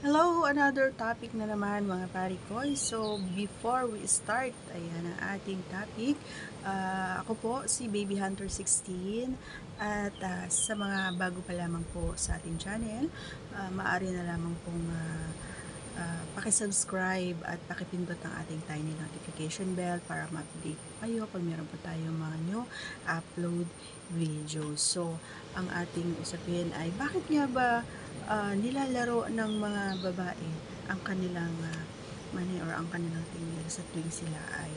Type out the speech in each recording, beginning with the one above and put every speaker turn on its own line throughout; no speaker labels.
Hello! Another topic na naman mga pari ko. So, before we start, ayan ang ating topic. Ako po si Baby Hunter 16 at sa mga bago pa lamang po sa ating channel, maaari na lamang pong pakisubscribe at pakipindot ang ating tiny notification bell para ma-update kayo pag meron po tayong mga new upload videos. So, ang ating usapin ay bakit nga ba nilalaro ng mga babae ang kanilang mani or ang kanilang tingin sa tuwing sila ay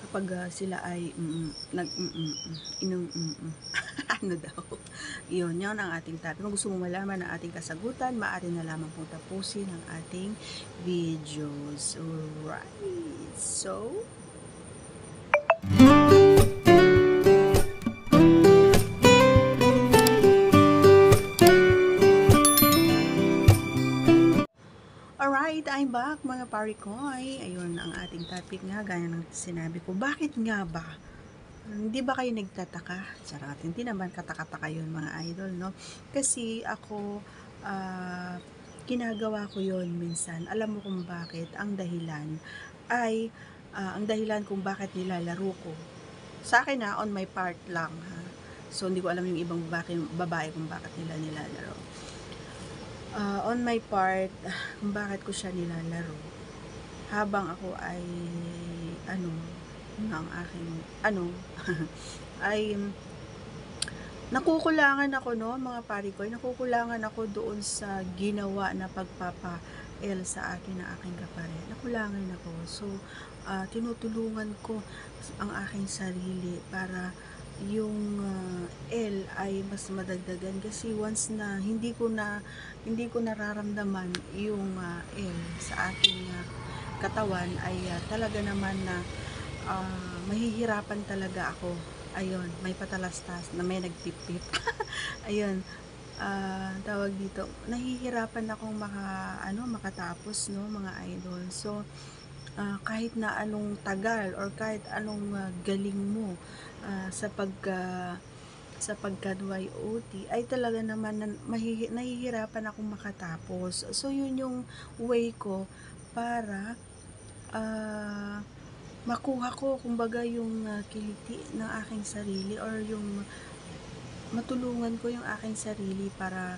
kapag sila ay ano daw. Yun ang ating topic. Kung gusto mo malaman ang ating kasagutan, maaari na lamang pong tapusin ang ating videos. Alright. So, alright, I'm back mga pari ko. Ayun ang ating topic nga, gaya ng sinabi ko. Bakit nga ba? Hindi ba kayo nagtataka? Charot, hindi naman kataka-taka yun mga idol, no? Kasi ako, ginagawa ko yun minsan. Alam mo kung bakit? Ang dahilan ay, ang dahilan kung bakit nilalaro ko. Sa akin on my part lang ha. So, hindi ko alam yung ibang babae kung bakit nila nilalaro. On my part, kung bakit ko siya nilalaro, habang ako ay ng aking ay nakukulangan ako, no mga pari ko, nakukulangan ako doon sa ginawa na pagpapa-L sa akin ng aking kapare. Nakulangan ako. So, tinutulungan ko ang aking sarili para yung L ay mas madagdagan, kasi once na hindi ko nararamdaman yung L sa aking katawan ay talaga naman na mahihirapan talaga ako. Ayun, may patalastas na may nagpipip. Ayun, tawag dito, nahihirapan akong makatapos, no mga idol. So, kahit na anong tagal or kahit anong galing mo sa pagka-YOT ay talaga naman nahihirapan akong makatapos. So, yun yung way ko para makuha ko kumbaga yung kiliti ng aking sarili, or yung matulungan ko yung aking sarili para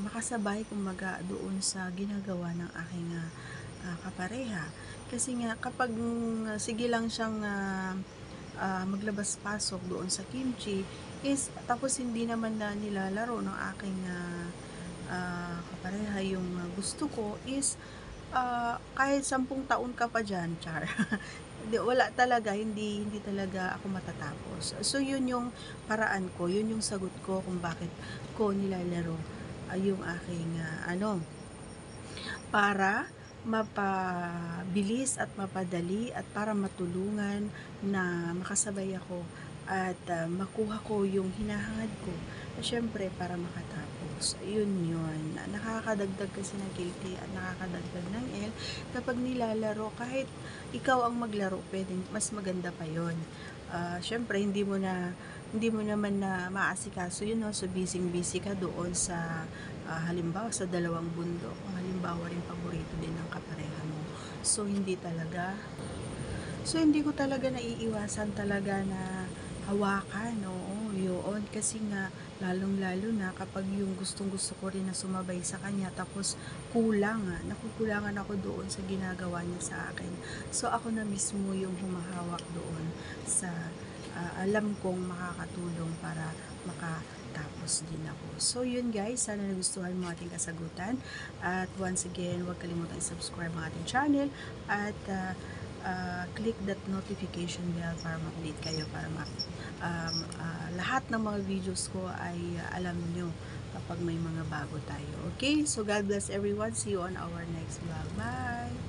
makasabay kumbaga doon sa ginagawa ng aking kapareha. Kasi nga kapag sige lang siyang maglabas-pasok doon sa kimchi is tapos hindi naman na nilalaro ng aking kapareha yung gusto ko is kahit 10 taon ka pa dyan, char. Wala talaga, hindi talaga ako matatapos. So, yun yung paraan ko, yun yung sagot ko kung bakit ko nilalaro yung aking para mapabilis at mapadali at para matulungan na makasabay ako at makuha ko yung hinahangad ko. Syempre, para makatapos. Yun. Nakakadagdag kasi ng guilty at nakakadagdag ng L kapag nilalaro. Kahit ikaw ang maglaro, pwedeng mas maganda pa yun. Syempre, hindi mo naman na maasikaso yun, no? So, busy ka doon sa halimbawa sa dalawang bundok. Halimbawa rin paborito din ng kapareha mo. So, hindi ko talaga naiiwasan talaga na hawakan, oo, yun. Kasi nga, lalong-lalo na kapag yung gustong-gusto ko rin na sumabay sa kanya, tapos nakukulangan ako doon sa ginagawa niya sa akin. So, ako na mismo yung humahawak doon sa alam kong makakatulong para makatapos din ako. So, yun guys, sana nagustuhan mo ating kasagutan. At once again, huwag kalimutan i-subscribe ang ating channel at click that notification bell para ma-update kayo, para lahat ng mga videos ko ay alam nyo kapag may mga bago tayo. Okay? So, God bless everyone. See you on our next vlog. Bye!